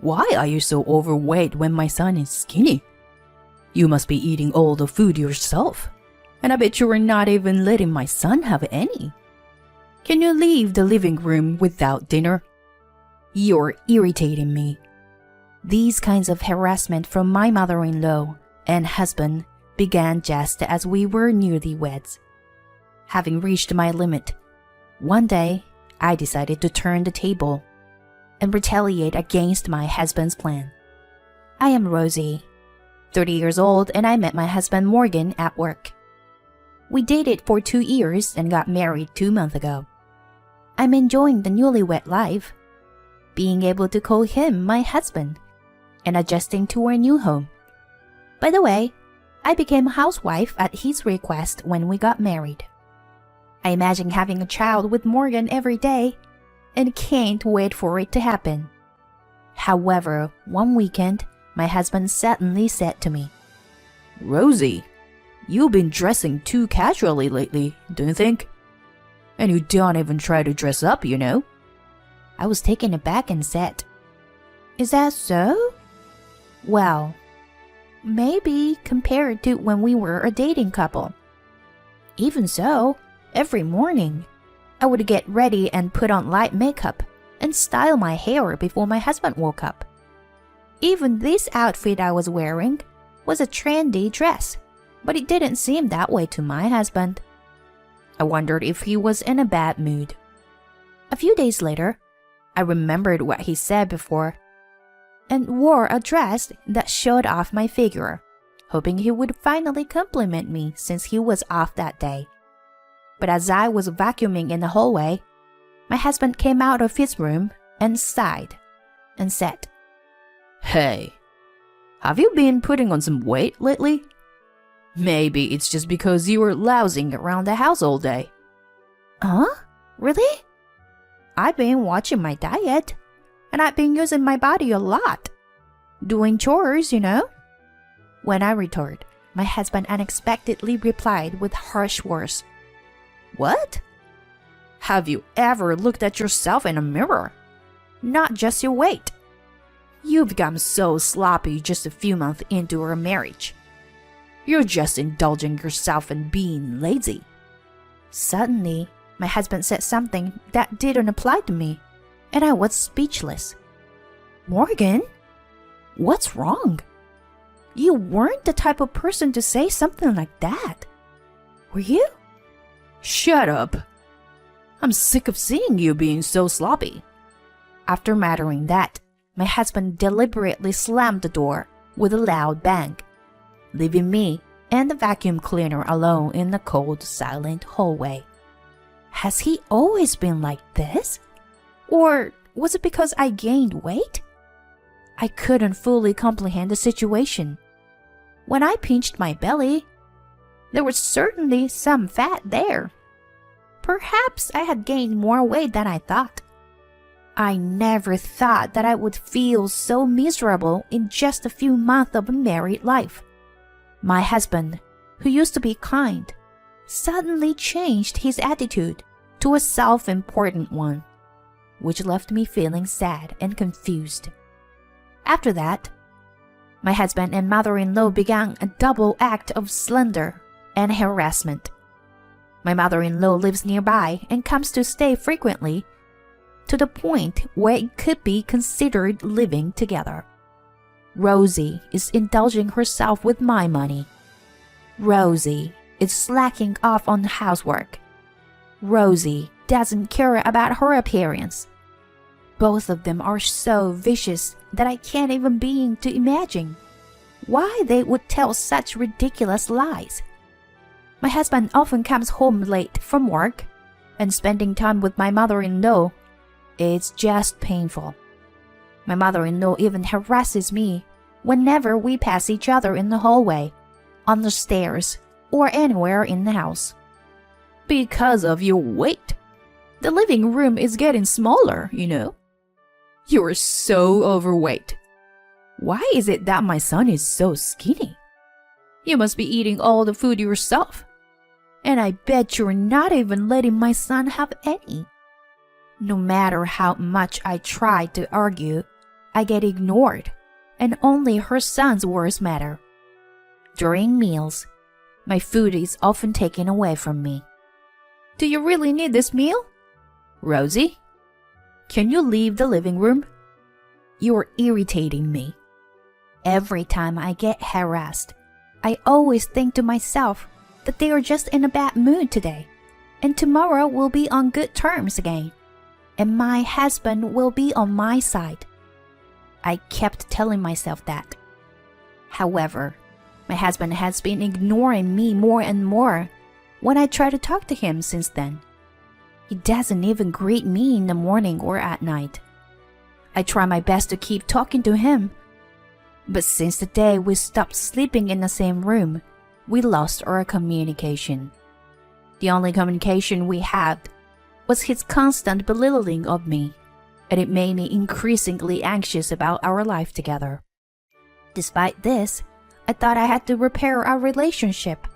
Why are you so overweight when my son is skinny? You must be eating all the food yourself. And I bet you are not even letting my son have any. Can you leave the living room without dinner? You're irritating me. These kinds of harassment from my mother-in-law and husband began just as we were newlyweds. Having reached my limit, one day I decided to turn the table and retaliate against my husband's plan. I am Rosie, 30 years old, and I met my husband Morgan at work. We dated for 2 years and got married 2 months ago. I'm enjoying the newlywed life, being able to call him my husband, and adjusting to our new home. By the way, I became a housewife at his request when we got married. I imagine having a child with Morgan every day and can't wait for it to happen. However, one weekend, my husband suddenly said to me, "Rosie, you've been dressing too casually lately, don't you think? And you don't even try to dress up, you know." I was taken aback and said, "Is that so? Well, maybe compared to when we were a dating couple. Even so, every morning, I would get ready and put on light makeup and style my hair before my husband woke up. Even this outfit I was wearing was a trendy dress, but it didn't seem that way to my husband. I wondered if he was in a bad mood." A few days later, I remembered what he said before and wore a dress that showed off my figure, hoping he would finally compliment me since he was off that day. But as I was vacuuming in the hallway, my husband came out of his room and sighed and said, "Hey, have you been putting on some weight lately? Maybe it's just because you were lounging around the house all day." "Huh? Really? I've been watching my diet, and I've been using my body a lot. Doing chores, you know." When I returned, my husband unexpectedly replied with harsh words. "What? Have you ever looked at yourself in a mirror? Not just your weight. You've become so sloppy just a few months into our marriage. You're just indulging yourself in being lazy." Suddenly, my husband said something that didn't apply to me, and I was speechless. "Morgan, what's wrong? You weren't the type of person to say something like that. Were you?" "Shut up. I'm sick of seeing you being so sloppy." After muttering that, my husband deliberately slammed the door with a loud bang, leaving me and the vacuum cleaner alone in the cold, silent hallway. Has he always been like this? Or was it because I gained weight? I couldn't fully comprehend the situation. When I pinched my belly, there was certainly some fat there. Perhaps I had gained more weight than I thought. I never thought that I would feel so miserable in just a few months of a married life. My husband, who used to be kind, suddenly changed his attitude to a self-important one, which left me feeling sad and confused. After that, my husband and mother-in-law began a double act of slander and harassment. My mother-in-law lives nearby and comes to stay frequently, to the point where it could be considered living together. Rosie is indulging herself with my money. Rosie is slacking off on housework. Rosie doesn't care about her appearance. Both of them are so vicious that I can't even begin to imagine why they would tell such ridiculous lies. My husband often comes home late from work, and spending time with my mother-in-law is just painful. My mother-in-law even harasses me whenever we pass each other in the hallway, on the stairs, or anywhere in the house. Because of your weight. The living room is getting smaller, you know. You're so overweight. Why is it that my son is so skinny? You must be eating all the food yourself. And I bet you're not even letting my son have any. No matter how much I tried to argue, I get ignored, and only her son's words matter. During meals, my food is often taken away from me. Do you really need this meal? Rosie? Can you leave the living room? You're irritating me. Every time I get harassed, I always think to myself that they are just in a bad mood today, and tomorrow we'll be on good terms again, and my husband will be on my side. I kept telling myself that. However, my husband has been ignoring me more and more when I try to talk to him since then. He doesn't even greet me in the morning or at night. I try my best to keep talking to him, but since the day we stopped sleeping in the same room, we lost our communication. The only communication we had was his constant belittling of me, and it made me increasingly anxious about our life together. Despite this, I thought I had to repair our relationship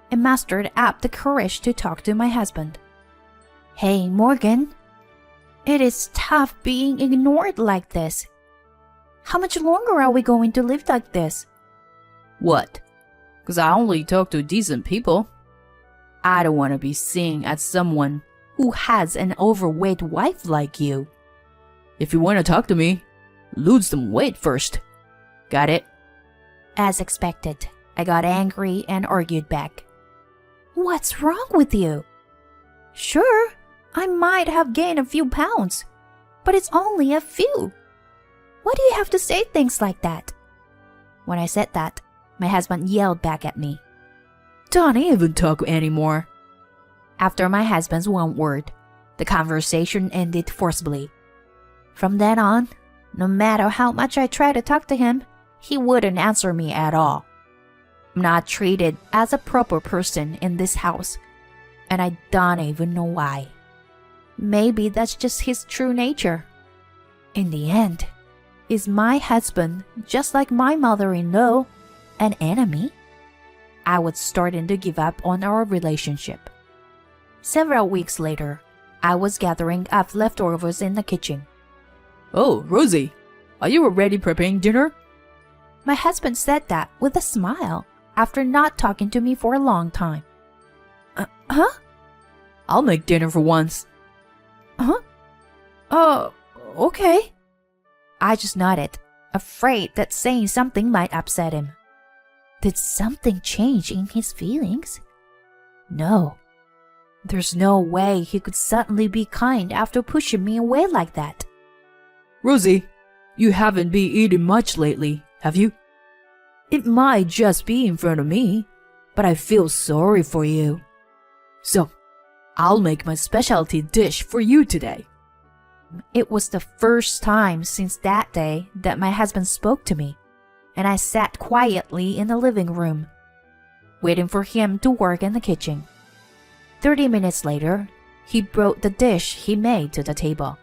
and mustered up the courage to talk to my husband. Hey, Morgan. It is tough being ignored like this. How much longer are we going to live like this? What? 'Cause I only talk to decent people. I don't want to be seen as someone who has an overweight wife like you. If you want to talk to me, lose some weight first. Got it? As expected, I got angry and argued back. What's wrong with you? Sure, I might have gained a few pounds, but it's only a few. Why do you have to say things like that? When I said that, my husband yelled back at me. Don't even talk anymore. After my husband's one word, the conversation ended forcibly. From then on, no matter how much I tried to talk to him, he wouldn't answer me at all. I'm not treated as a proper person in this house, and I don't even know why. Maybe that's just his true nature. In the end, is my husband, just like my mother-in-law, an enemy? I was starting to give up on our relationship. Several weeks later, I was gathering up leftovers in the kitchen. Oh, Rosie, are you already preparing dinner? My husband said that with a smile after not talking to me for a long time. Huh? I'll make dinner for once. Huh? Okay. I just nodded, afraid that saying something might upset him. Did something change in his feelings? No. There's no way he could suddenly be kind after pushing me away like that. Rosie, you haven't been eating much lately, have you? It might just be in front of me, but I feel sorry for you. So, I'll make my specialty dish for you today. It was the first time since that day that my husband spoke to me, and I sat quietly in the living room, waiting for him to work in the kitchen. 30 minutes later, he brought the dish he made to the table.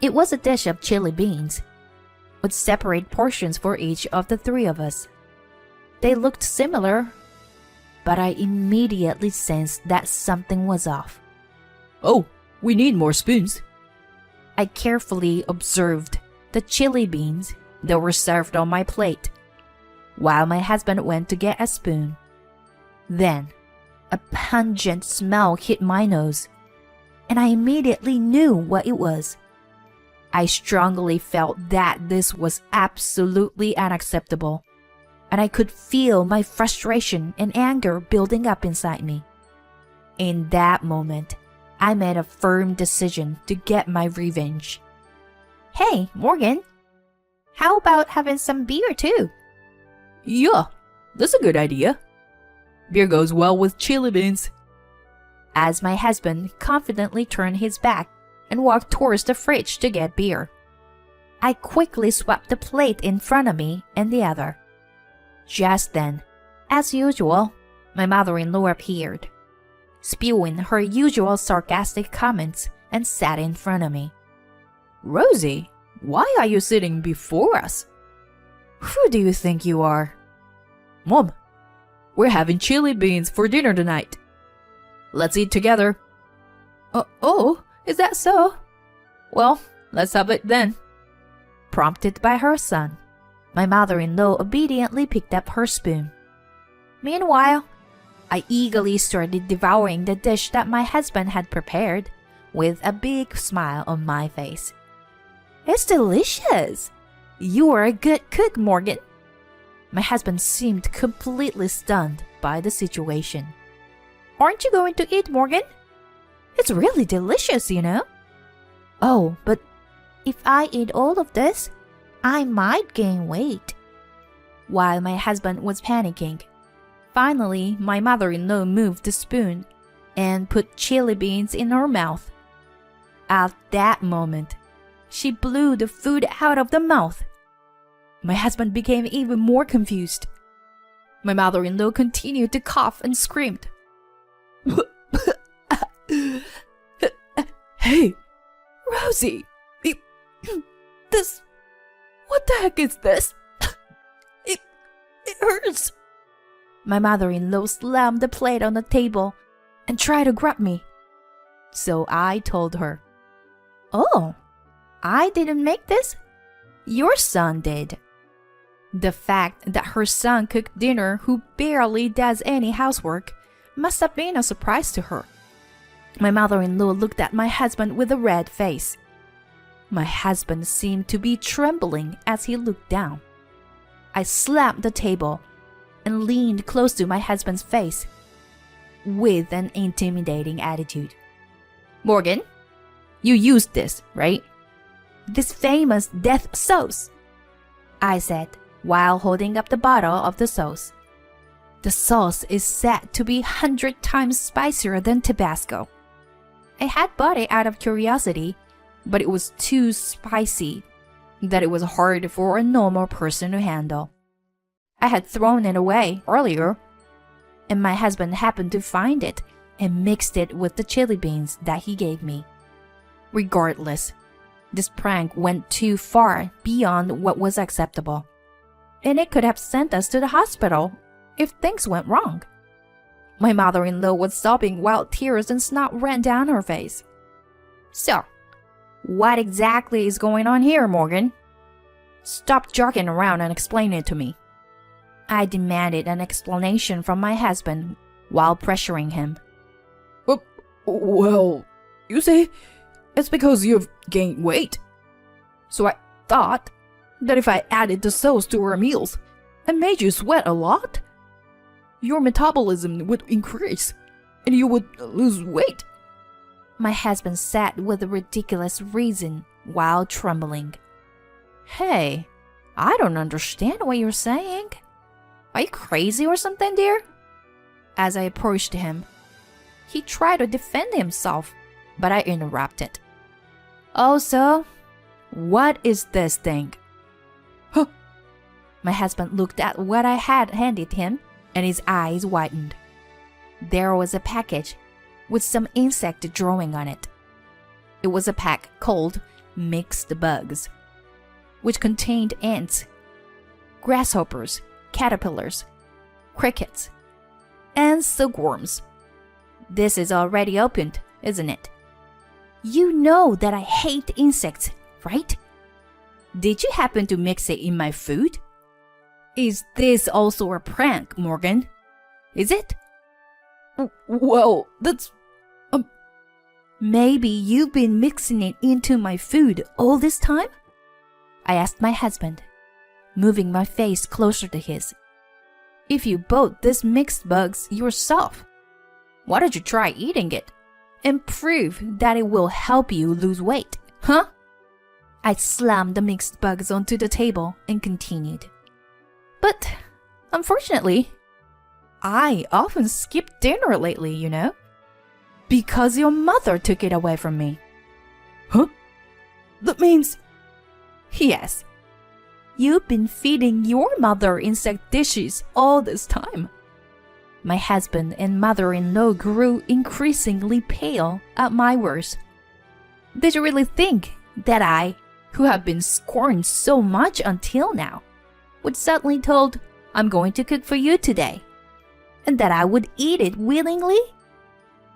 It was a dish of chili beans, with separate portions for each of the three of us. They looked similar, but I immediately sensed that something was off. Oh, we need more spoons. I carefully observed the chili beans that were served on my plate, while my husband went to get a spoon. Then, a pungent smell hit my nose, and I immediately knew what it was. I strongly felt that this was absolutely unacceptable, and I could feel my frustration and anger building up inside me. In that moment, I made a firm decision to get my revenge. Hey, Morgan, how about having some beer too? Yeah, that's a good idea. Beer goes well with chili beans. As my husband confidently turned his back and walked towards the fridge to get beer, I quickly swapped the plate in front of me and the other. Just then, as usual, my mother-in-law appeared, spewing her usual sarcastic comments, and sat in front of me. Rosie, why are you sitting before us? Who do you think you are? Mom, we're having chili beans for dinner tonight. Let's eat together. Oh, is that so? Well, let's have it then. prompted by her son. My mother-in-law obediently picked up her spoon. Meanwhile, I eagerly started devouring the dish that my husband had prepared, with a big smile on my face. It's delicious! You are a good cook, Morgan. My husband seemed completely stunned by the situation. Aren't you going to eat, Morgan? It's really delicious, you know. Oh, but if I eat all of this, I might gain weight. While my husband was panicking, finally my mother-in-law moved the spoon and put chili beans in her mouth. At that moment, she blew the food out of the mouth. My husband became even more confused. My mother-in-law continued to cough and screamed. Hey, Rosie, what the heck is this? It hurts. My mother-in-law slammed the plate on the table and tried to grab me. So I told her, Oh, I didn't make this. Your son did. The fact that her son cooked dinner who barely does any housework must have been a surprise to her. My mother-in-law looked at my husband with a red face. My husband seemed to be trembling as he looked down. I slapped the table and leaned close to my husband's face with an intimidating attitude. Morgan, you used this, right? This famous death sauce, I said while holding up the bottle of the sauce. The sauce is said to be 100 times spicier than Tabasco. I had bought it out of curiosity, but it was too spicy that it was hard for a normal person to handle. I had thrown it away earlier, and my husband happened to find it and mixed it with the chili beans that he gave me. Regardless, this prank went too far beyond what was acceptable, and it could have sent us to the hospital if things went wrong. My mother-in-law was sobbing while tears and snot ran down her face. So, what exactly is going on here, Morgan? Stop joking around and explain it to me. I demanded an explanation from my husband while pressuring him. Well, you see, it's because you've gained weight. So I thought that if I added the sauce to our meals and made you sweat a lot, your metabolism would increase and you would lose weight. My husband said with a ridiculous reason while trembling. Hey, I don't understand what you're saying. Are you crazy or something, dear? As I approached him, he tried to defend himself, but I interrupted. Oh, so? What is this thing? Huh. My husband looked at what I had handed him, and his eyes widened. There was a package with some insect drawing on it. It was a pack called Mixed Bugs, which contained ants, grasshoppers, caterpillars, crickets, and silkworms. This is already opened, isn't it? You know that I hate insects, right? Did you happen to mix it in my food? Is this also a prank, Morgan? Is it? Well, that's... Maybe you've been mixing it into my food all this time? I asked my husband, moving my face closer to his. If you bought this mixed bugs yourself, why don't you try eating it and prove that it will help you lose weight, huh? I slammed the mixed bugs onto the table and continued. But, unfortunately, I often skip dinner lately, you know? Because your mother took it away from me. Huh? That means... Yes. You've been feeding your mother insect dishes all this time. My husband and mother-in-law grew increasingly pale at my words. Did you really think that I, who have been scorned so much until now, would suddenly told, I'm going to cook for you today, and that I would eat it willingly?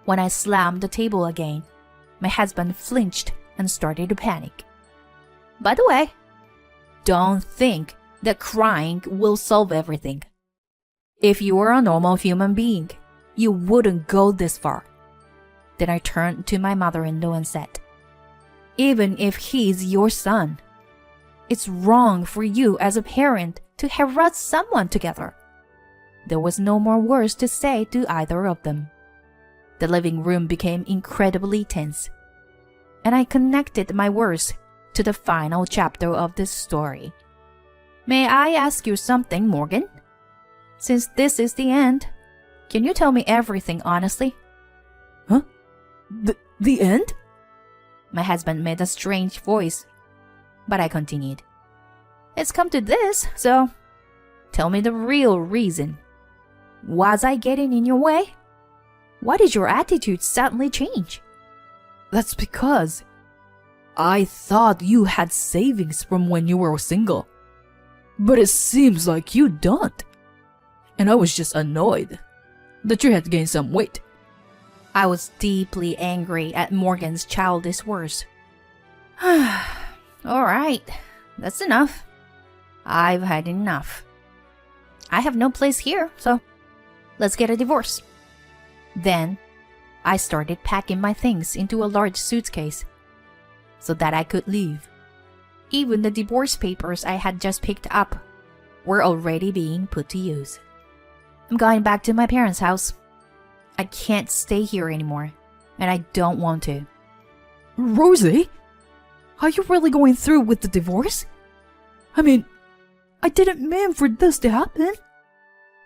When I slammed the table again, my husband flinched and started to panic. By the way, don't think that crying will solve everything. If you were a normal human being, you wouldn't go this far. Then I turned to my mother-in-law and said, even if he's your son, it's wrong for you as a parent to harass someone together. There was no more words to say to either of them. The living room became incredibly tense, and I connected my words to the final chapter of this story. May I ask you something, Morgan? Since this is the end, can you tell me everything honestly? Huh? The end? My husband made a strange voice, but I continued. It's come to this, so tell me the real reason. Was I getting in your way? Why did your attitude suddenly change? That's because I thought you had savings from when you were single. But it seems like you don't. And I was just annoyed that you had gained some weight. I was deeply angry at Morgan's childish words. Alright, that's enough. I've had enough. I have no place here, so let's get a divorce. Then, I started packing my things into a large suitcase so that I could leave. Even the divorce papers I had just picked up were already being put to use. I'm going back to my parents' house. I can't stay here anymore, and I don't want to. Rosie? Are you really going through with the divorce? I mean, I didn't mean for this to happen.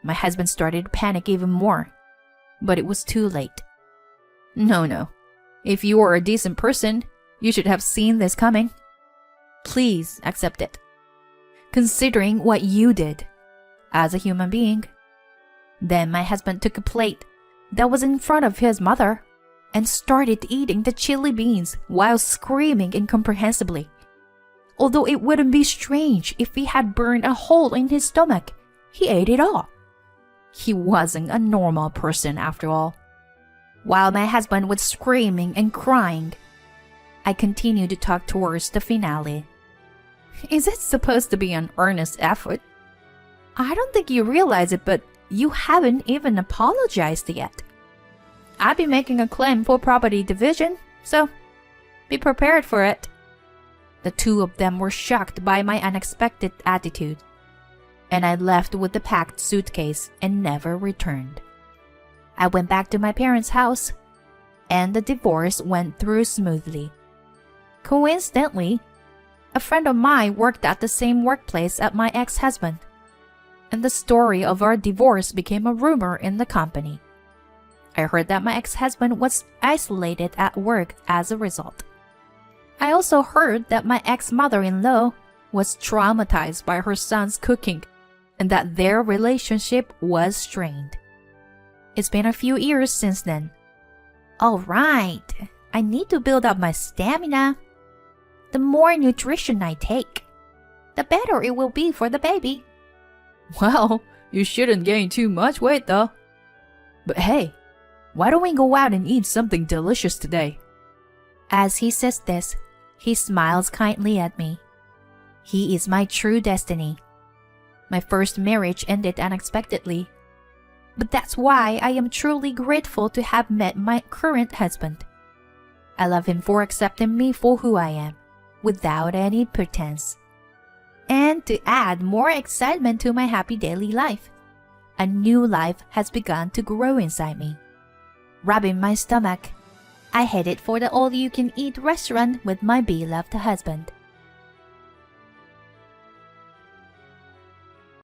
My husband started to panic even more, but it was too late. No. If you are a decent person, you should have seen this coming. Please accept it. Considering what you did as a human being. Then my husband took a plate that was in front of his mother and started eating the chili beans while screaming incomprehensibly. Although it wouldn't be strange if he had burned a hole in his stomach, he ate it all. He wasn't a normal person after all. While my husband was screaming and crying, I continued to talk towards the finale. Is it supposed to be an earnest effort? I don't think you realize it, but you haven't even apologized yet. I'll be making a claim for property division, so be prepared for it. The two of them were shocked by my unexpected attitude, and I left with the packed suitcase and never returned. I went back to my parents' house, and the divorce went through smoothly. Coincidentally, a friend of mine worked at the same workplace as my ex-husband, and the story of our divorce became a rumor in the company. I heard that my ex-husband was isolated at work as a result. I also heard that my ex-mother-in-law was traumatized by her son's cooking and that their relationship was strained. It's been a few years since then. All right, I need to build up my stamina. The more nutrition I take, the better it will be for the baby. Well, you shouldn't gain too much weight though. But hey, why don't we go out and eat something delicious today? As he says this, he smiles kindly at me. He is my true destiny. My first marriage ended unexpectedly, but that's why I am truly grateful to have met my current husband. I love him for accepting me for who I am, without any pretense. And to add more excitement to my happy daily life, a new life has begun to grow inside me. Rubbing my stomach, I headed for the all-you-can-eat restaurant with my beloved husband.